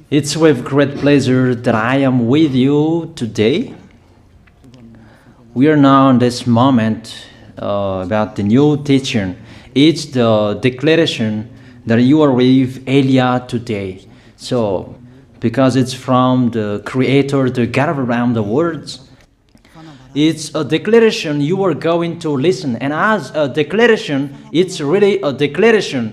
It's with great pleasure that I am with you today. We are now in this moment about the new teaching. It's the declaration that you are with Elia today. So, because it's from the Creator, the God of around the words, it's a declaration you are going to listen. And as a declaration, it's really a declaration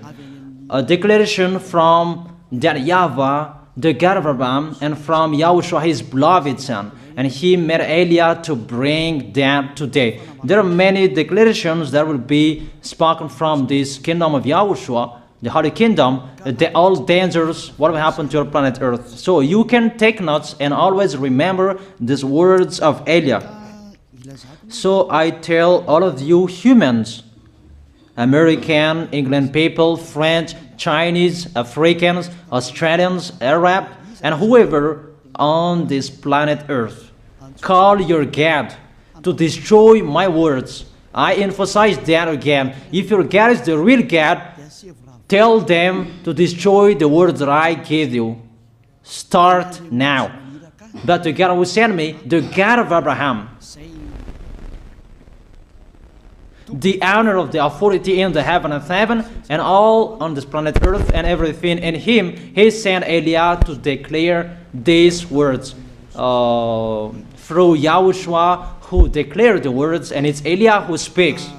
from that YAHVAH, the God of Abraham, and from YAHOSHUAH, his beloved son. And he made Elia to bring them today. There are many declarations that will be spoken from this kingdom of YAHOSHUAH, the Holy Kingdom, all dangers, what will happen to your planet Earth. So you can take notes and always remember these words of Elia. So I tell all of you humans, American, England people, French, Chinese, Africans, Australians, Arab, and whoever on this planet Earth, call your God to destroy my words. I emphasize that again. If your God is the real God, tell them to destroy the words that I gave you. Start now. But the God who sent me, the God of Abraham, the honor of the authority in the heaven and heaven, and all on this planet Earth and everything in him, he sent Elia to declare these words through YAHOSHUAH, who declared the words, and it's Elia who speaks.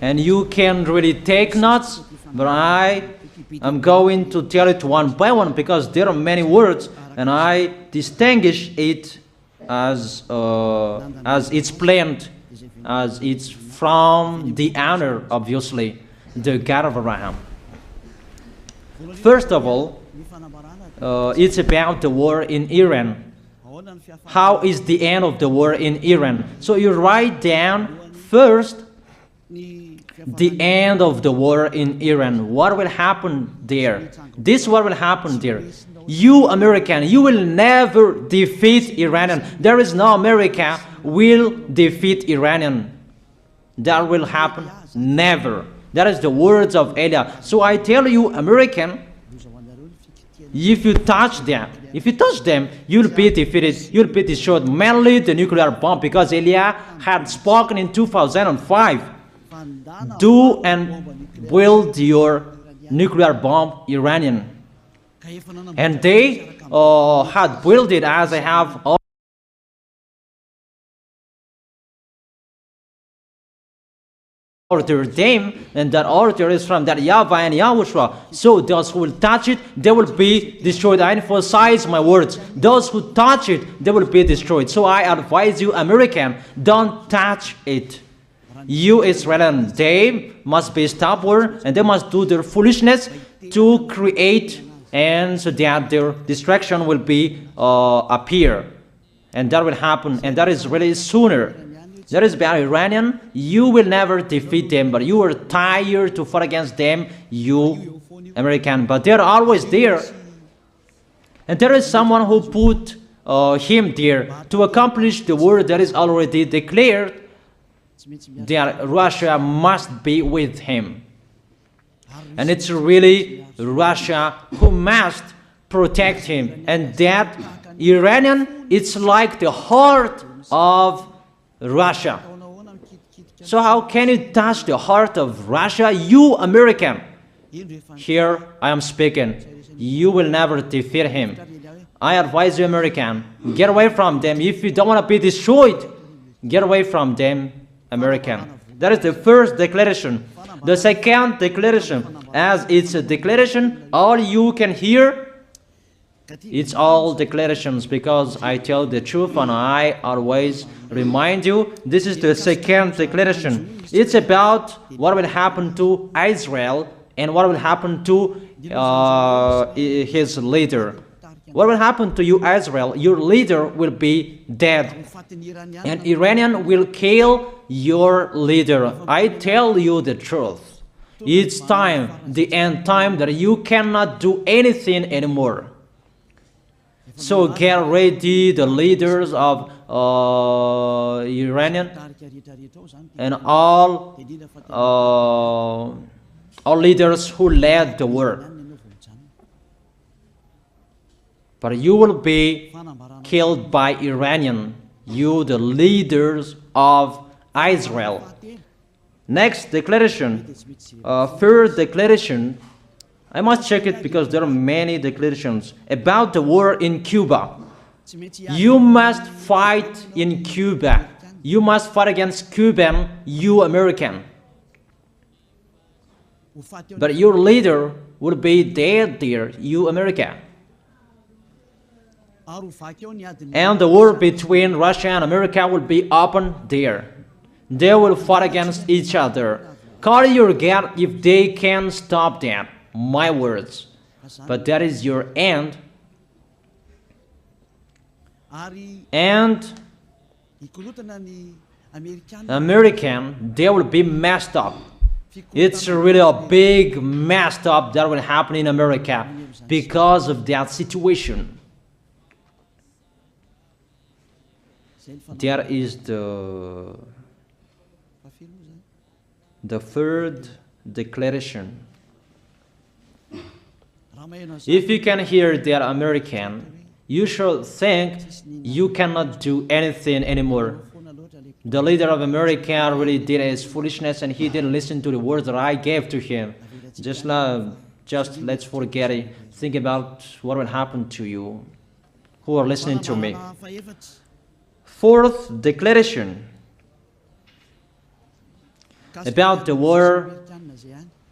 And you can really take notes, but I am going to tell it one by one because there are many words, and I distinguish it as it's planned, as it's from the honor, obviously, the God of Abraham. First of all, it's about the war in Iran. How is the end of the war in Iran? So you write down first the end of the war in Iran. What will happen there? This what will happen there. You American, you will never defeat Iranian. There is no America will defeat Iranian. That will happen never. That is the words of Elia. So I tell you, American, if you touch them, you'll be defeated, you'll be destroyed. Mainly the nuclear bomb, because Elia had spoken in 2005. Do and build your nuclear bomb, Iranian. And they had built it as I have ordered them, and that order is from that YAHVAH and YAHOSHUAH. So those who will touch it, they will be destroyed. I emphasize my words. Those who touch it, they will be destroyed. So I advise you, American, don't touch it. You Israelis, they must be stubborn, and they must do their foolishness to create, and so that their destruction will be appear, and that will happen, and that is really sooner. That is about Iranian. You will never defeat them, but you are tired to fight against them, you American. But they're always there, and there is someone who put him there to accomplish the word that is already declared, that Russia must be with him. And it's really Russia who must protect him. And that Iranian, it's like the heart of Russia. So how can you touch the heart of Russia? You American, here I am speaking, you will never defeat him. I advise you, American, get away from them. If you don't want to be destroyed, get away from them, American. That is the first declaration. The second declaration, as it's a declaration, all you can hear, it's all declarations, because I tell the truth and I always remind you, this is the second declaration. It's about what will happen to Israel and what will happen to his leader. What will happen to you, Israel? Your leader will be dead, and Iranian will kill your leader. I tell you the truth. It's time, the end time, that you cannot do anything anymore. So get ready, the leaders of Iranian and all leaders who led the war. but you will be killed by Iranian, you the leaders of Israel. Next declaration, third declaration, I must check it because there are many declarations about the war in Cuba. You must fight in Cuba. You must fight against Cuban, you American. But your leader will be dead there, you America. And the war between Russia and America will be open there. They will fight against each other. Call your God if they can stop that. My words. But that is your end. And American, they will be messed up. It's really a big messed up that will happen in America because of that situation. That is the third declaration. If you can hear that American, you should think you cannot do anything anymore. The leader of America really did his foolishness and he didn't listen to the words that I gave to him. Just let's forget it. Think about what will happen to you who are listening to me. Fourth declaration about the war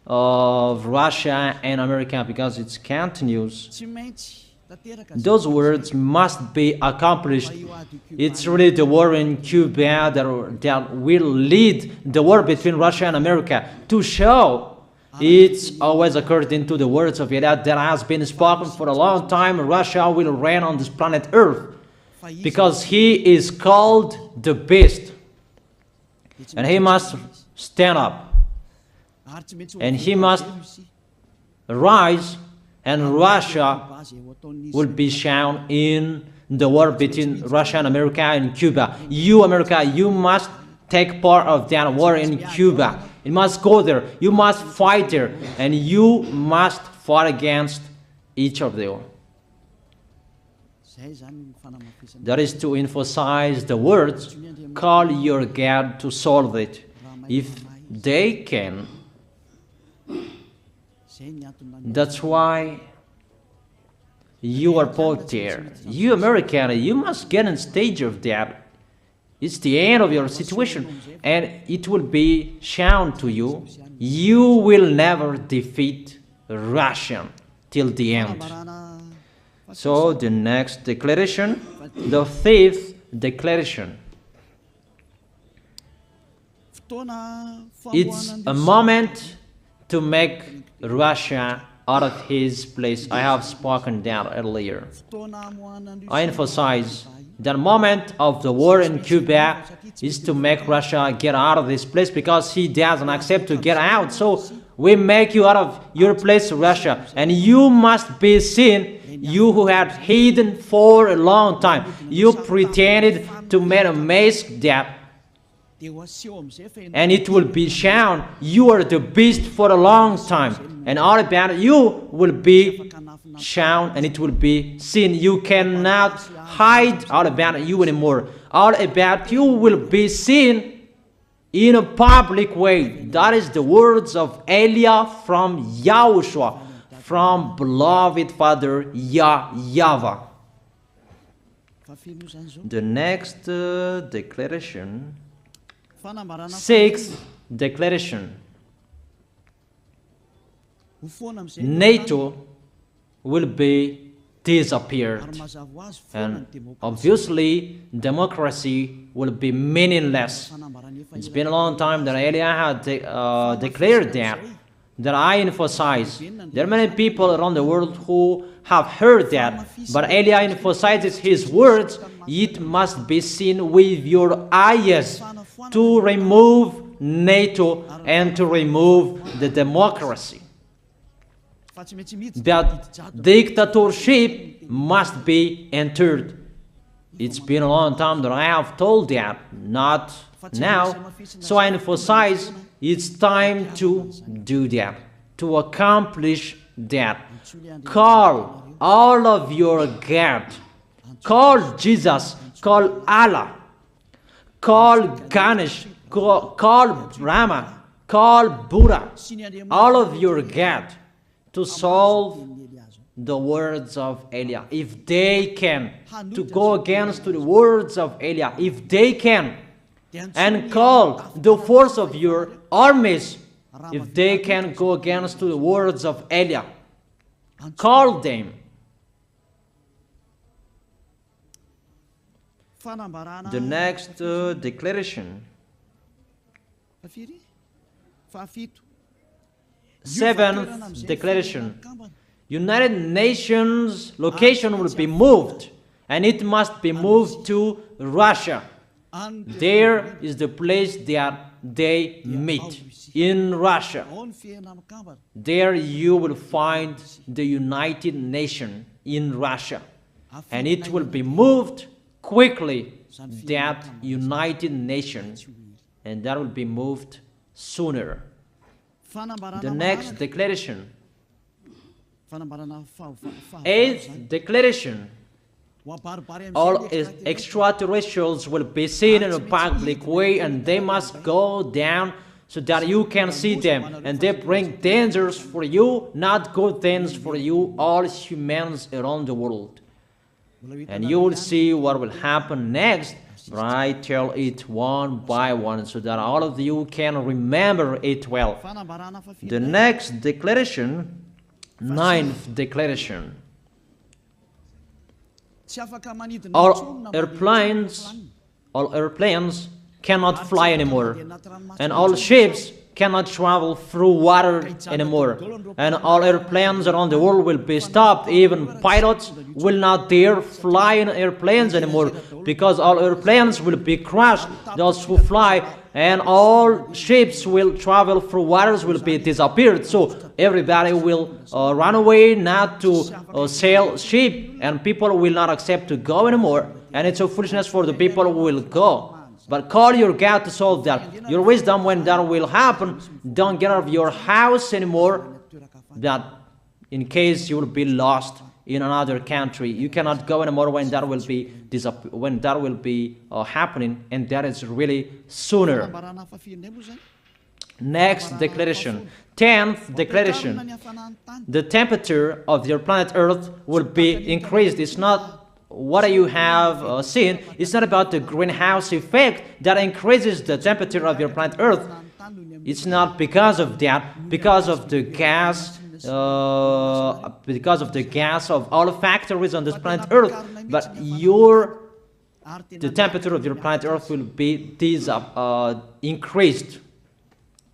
of Russia and America, because it continues. Those words must be accomplished. It's really the war in Cuba that will lead the war between Russia and America to show it's always according to the words of YAH that has been spoken for a long time. Russia will reign on this planet Earth because he is called the beast and he must stand up and he must rise, and Russia will be shown in the war between Russia and America and Cuba. You, America, you must take part of that war in Cuba. You must go there. You must fight there. And you must fight against each of them. That is to emphasize the words, call your God to solve it. If they can, that's why you are put there. You American, you must get on stage of that. It's the end of your situation and it will be shown to you. You will never defeat Russia till the end. So the next declaration, the fifth declaration. It's a moment to make Russia out of his place. I have spoken that earlier. I emphasize that moment of the war in Cuba is to make Russia get out of this place because he doesn't accept to get out. So we make you out of your place, Russia, and you must be seen, you who had hidden for a long time. You pretended to make a mask that, and it will be shown you are the beast for a long time, and all about you will be shown and it will be seen. You cannot hide all about you anymore. All about you will be seen in a public way. That is the words of Elia from YAHOSHUAH, from beloved Father YAHVAH. The next declaration, sixth declaration. NATO will be disappeared, and obviously democracy will be meaningless. It's been a long time that Elia had declared that I emphasize. There are many people around the world who have heard that, but Elia emphasizes his words. It must be seen with your eyes to remove NATO and to remove the democracy. That dictatorship must be entered. It's been a long time that I have told that, not now. So I emphasize it's time to do that, to accomplish that. Call all of your God. Call Jesus, call Allah, call Ganesh, call Rama, call Buddha, all of your God to solve the words of Elia. If they can, to go against the words of Elia, if they can, and call the force of your armies, if they can go against the words of Elia, call them. The next declaration. Seventh declaration. United Nations location will be moved, and it must be moved to Russia. There is the place that they meet, in Russia. There you will find the United Nations in Russia, and it will be moved quickly, that United Nations, and that will be moved sooner. The next declaration. Eighth declaration. All extraterrestrials will be seen in a public way, and they must go down so that you can see them, and they bring dangers for you, not good things for you, all humans around the world. And you will see what will happen next, but I tell it one by one so that all of you can remember it well. The next declaration, ninth declaration. All airplanes cannot fly anymore, and all ships cannot travel through water anymore, and all airplanes around the world will be stopped. Even pilots will not dare fly in airplanes anymore, because all airplanes will be crashed, those who fly, and all ships will travel through waters will be disappeared. So everybody will run away not to sail ship, and people will not accept to go anymore, and it's a foolishness for the people who will go. But call your God to solve that. Your wisdom when that will happen. Don't get out of your house anymore, that in case you will be lost in another country. You cannot go anymore when that will be happening, and that is really sooner. Next declaration, 10th declaration. The temperature of your planet Earth will be increased. It's not what you have seen. It's not about the greenhouse effect that increases the temperature of your planet Earth. It's not because of that, because of the gas, of all factories on this planet Earth. But the temperature of your planet Earth will be increased,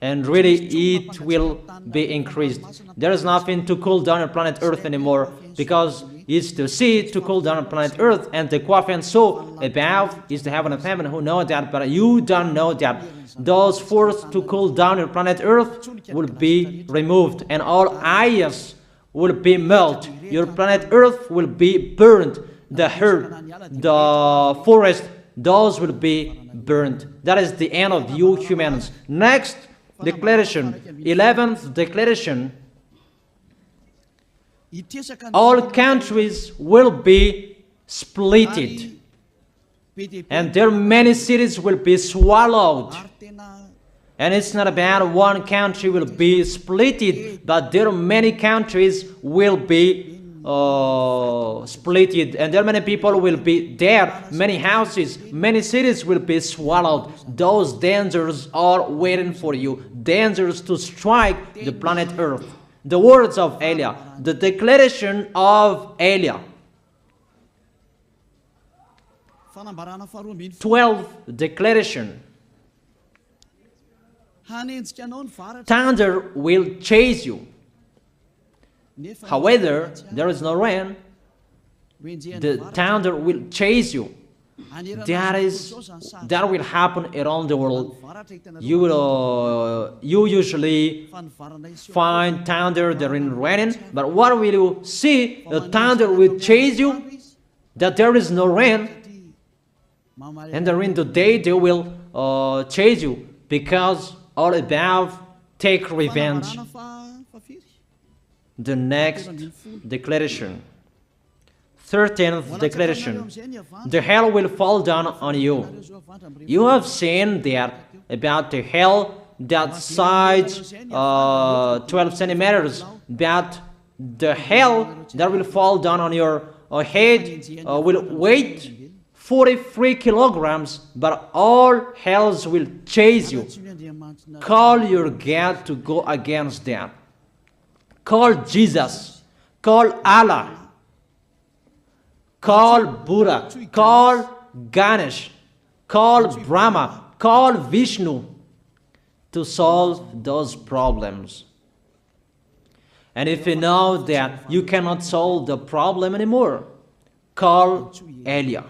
and really it will be increased. There is nothing to cool down your planet Earth anymore, because it's the sea to cool down planet Earth, and the Quaf and so above is the heaven of heaven, who know that, but you don't know that. Those forces to cool down your planet Earth will be removed, and all ice will be melted. Your planet Earth will be burned. The earth, the forest, those will be burned. That is the end of you humans. Next declaration, 11th declaration. All countries will be splitted, and their many cities will be swallowed. And it's not about one country will be splitted, but there are many countries will be splitted, and there many people will be dead, many houses, many cities will be swallowed. Those dangers are waiting for you, dangers to strike the planet Earth. The words of Elia, the declaration of Elia. 12th declaration. Thunder will chase you. However, there is no rain. The thunder will chase you. That will happen around the world. You usually find thunder during raining, but what will you see? The thunder will chase you, that there is no rain, and during the day they will chase you, because all above take revenge. The next declaration, 13th declaration. The hell will fall down on you. You have seen that about the hell that size 12 centimeters, that the hell that will fall down on your head will weight 43 kilograms, but all hells will chase you. Call your God to go against them. Call Jesus. Call Allah. Call Buddha. Call Ganesh. Call Brahma. Call Vishnu to solve those problems. And if you know that you cannot solve the problem anymore, call Elia.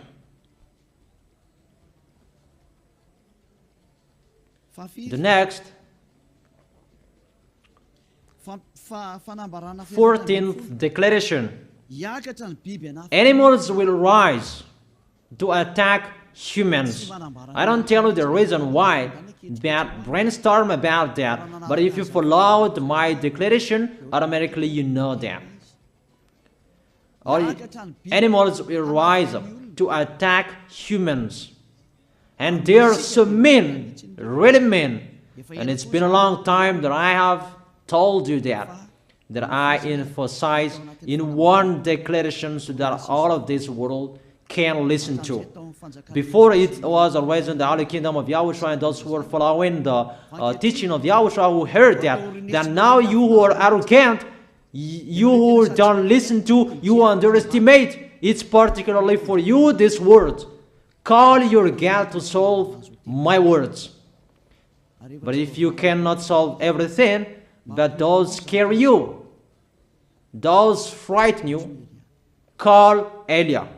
The next, 14th declaration. Animals will rise to attack humans. I don't tell you the reason why, but brainstorm about that. But if you followed my declaration, automatically you know that. All animals will rise up to attack humans. And they are so mean, really mean. And it's been a long time that I have told you that I emphasize in one declaration so that all of this world can listen to. Before it was always in the Holy Kingdom of Yahushua, and those who were following the teaching of Yahushua who heard that now you who are arrogant, you who don't listen to, you underestimate. It's particularly for you, this word. Call your God to solve my words. But if you cannot solve everything, but those scare you, those frighten you, call Elia.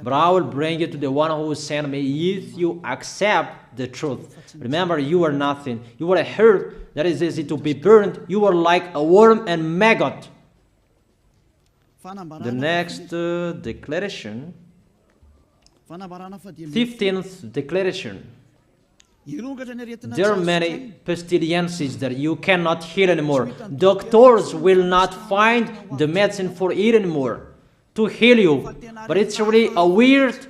But I will bring you to the one who sent me if you accept the truth. Remember, you are nothing. You are a herb that is easy to be burned. You are like a worm and maggot. The next declaration, 15th declaration. There are many pestilences that you cannot heal anymore. Doctors will not find the medicine for it anymore to heal you. But it's really a weird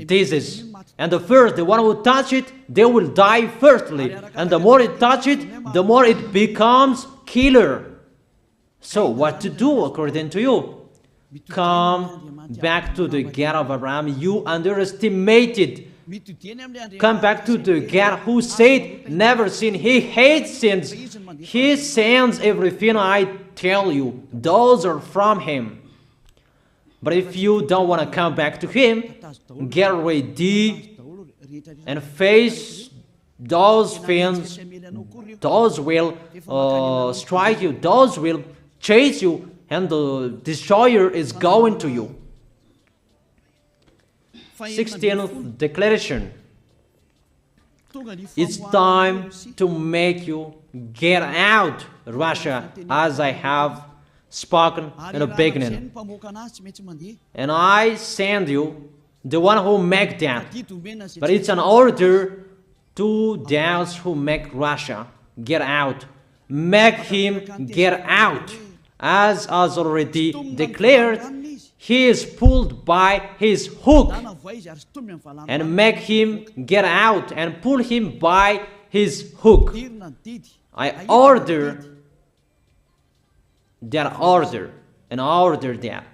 disease. And the one who touch it, they will die firstly. And the more it touch it, the more it becomes killer. So what to do according to you? Come back to the God of Abraham. You underestimated. Come back to the God who said, never sin. He hates sins. He sends everything I tell you. Those are from him. But if you don't want to come back to him, get ready and face those things. Those will strike you. Those will chase you, and the destroyer is going to you. 16th declaration. It's time to make you get out, Russia, as I have spoken in the beginning. And I send you the one who make that. But it's an order to those who make Russia get out. Make him get out. As already declared, he is pulled by his hook, and make him get out and pull him by his hook. I order that order, and order that.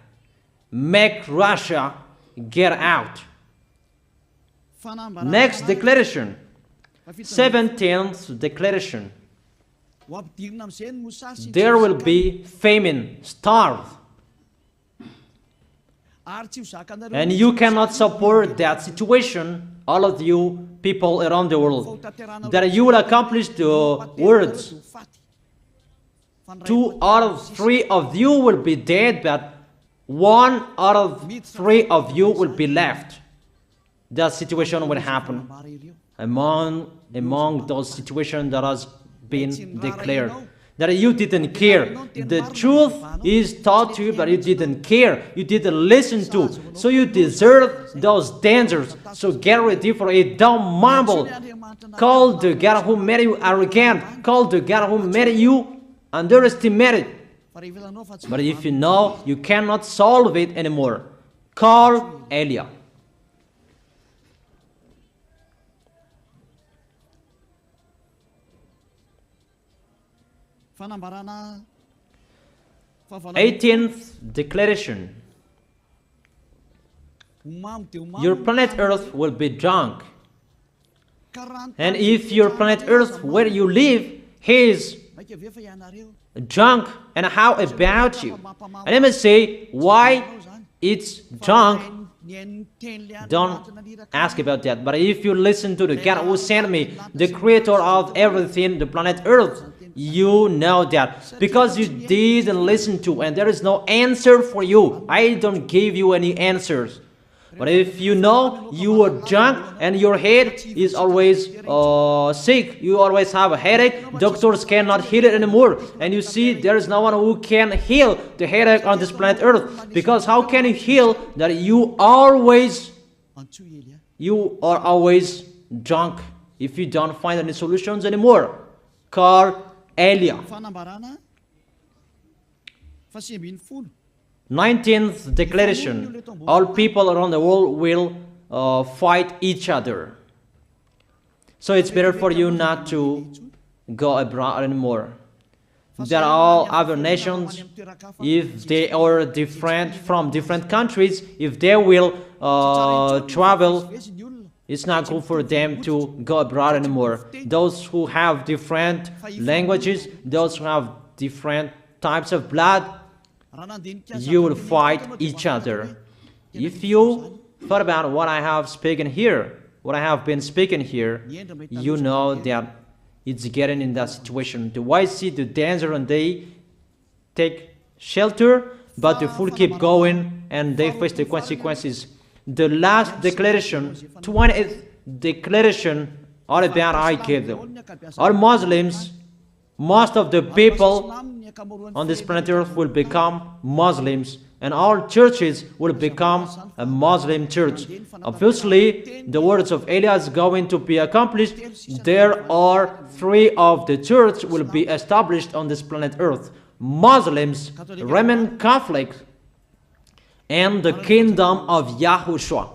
Make Russia get out. Next declaration, 17th declaration. There will be famine, starve. And you cannot support that situation, all of you people around the world, that you will accomplish the words. 2 out of 3 of you will be dead, but 1 out of 3 of you will be left. That situation will happen among those situations that has been declared. That you didn't care. The truth is taught to you, but you didn't care. You didn't listen to. So you deserve those dangers. So get ready for it. Don't mumble. Call the God who made you arrogant. Call the God who made you underestimate it. But if you know you cannot solve it anymore, call Eliah. Fanambarana. 18th declaration. Your planet Earth will be drunk. And if your planet Earth where you live is drunk, and how about you? And let me say why it's drunk. Don't ask about that. But if you listen to the God who sent me, the creator of everything, the planet Earth, you know that. Because you didn't listen to, and there is no answer for you. I don't give you any answers. But if you know you are drunk and your head is always sick, you always have a headache, doctors cannot heal it anymore. And you see there is no one who can heal the headache on this planet Earth. Because how can you heal that you are always drunk if you don't find any solutions anymore? Call Eliah. 19th declaration. All people around the world will fight each other. So it's better for you not to go abroad anymore. There are all other nations, if they are different from different countries, if they will travel, it's not good for them to go abroad anymore. Those who have different languages, those who have different types of blood, you will fight each other. If you thought about what I have spoken here, what I have been speaking here, you know that it's getting in that situation. The wise see the danger and they take shelter, but the fool keep going and they face the consequences. The last declaration, 20th declaration, all about I gave them. All Muslims, most of the people on this planet Earth will become Muslims, and all churches will become a Muslim church. Obviously, the words of Eliah is going to be accomplished. There are 3 of the church will be established on this planet Earth: Muslims, Roman Catholics, and the kingdom of YAHOSHUAH.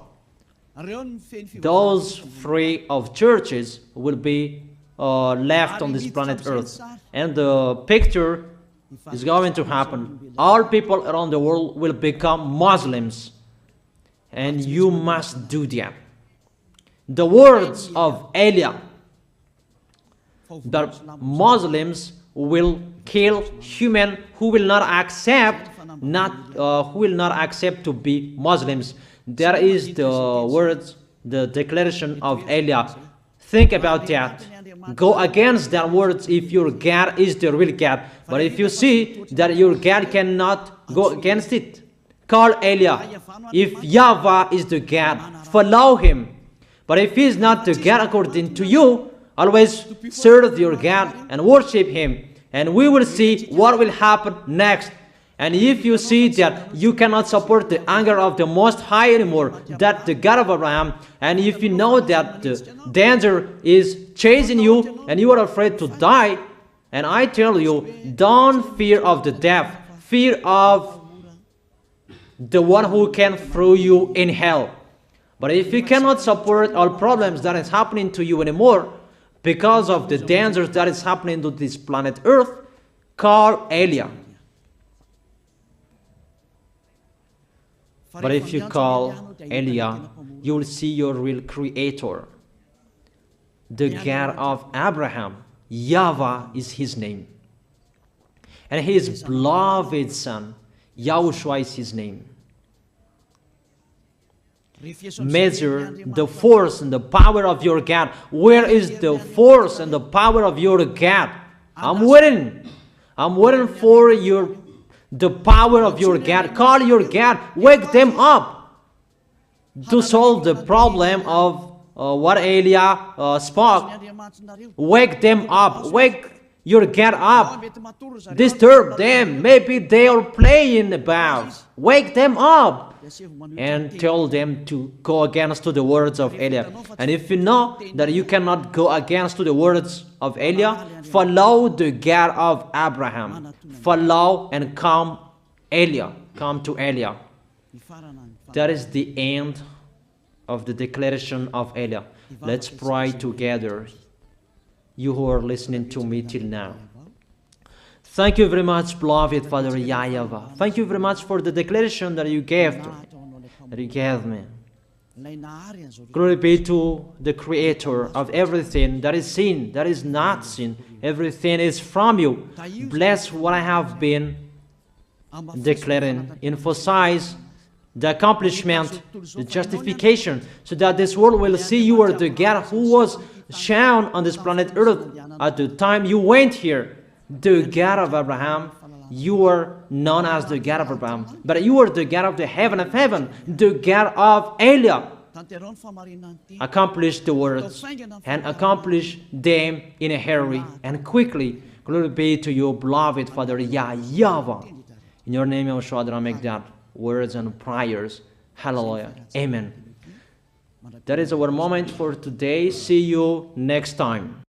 Those 3 of churches will be left on this planet Earth, and the picture is going to happen. All people around the world will become Muslims, and you must do that. The words of Eliah, that Muslims will kill human who will not accept to be Muslims. That is the words, the declaration of Eliah. Think about that. Go against that words if your God is the real God. But if you see that your God cannot go against it, call Eliah. If YAHVAH is the God, follow him. But if he is not the God according to you, always serve your God and worship him. And we will see what will happen next. And if you see that you cannot support the anger of the Most High anymore, that the God of Abraham, and if you know that the danger is chasing you and you are afraid to die, and I tell you, don't fear of the death, fear of the one who can throw you in hell. But if you cannot support all problems that is happening to you anymore, because of the dangers that is happening to this planet Earth, call Eliah. But if you call Eliah, you will see your real creator, the God of Abraham. YAHVAH is his name. And his beloved son, YAHOSHUAH is his name. Measure the force and the power of your God. Where is the force and the power of your God? I'm waiting. I'm waiting for the power of your God. Call your God. Wake them up to solve the problem of what Eliah spoke. Wake them up. Wake your God up. Disturb them. Maybe they are playing about. Wake them up. and tell them to go against to the words of Eliah. And if you know that you cannot go against to the words of Eliah, follow the God of Abraham. Follow and come Eliah. Come to Eliah. That is the end of the declaration of Eliah. Let's pray together, you who are listening to me till now. Thank you very much, beloved Father YAHVAH. Thank you very much for the declaration that you gave me. Glory be to the Creator of everything that is seen, that is not seen. Everything is from you. Bless what I have been declaring. Emphasize the accomplishment, the justification, so that this world will see you are the God who was shown on this planet Earth at the time you went here. The God of Abraham. You are known as the God of Abraham, but you are the God of the heaven of heaven, the God of Eliah. Accomplish the words and accomplish them in a hurry and quickly. Glory be to you, beloved Father YAHVAH. In your name, YAHOSHUAH, I make that words and prayers. Hallelujah. Amen. That is our moment for today. See you next time.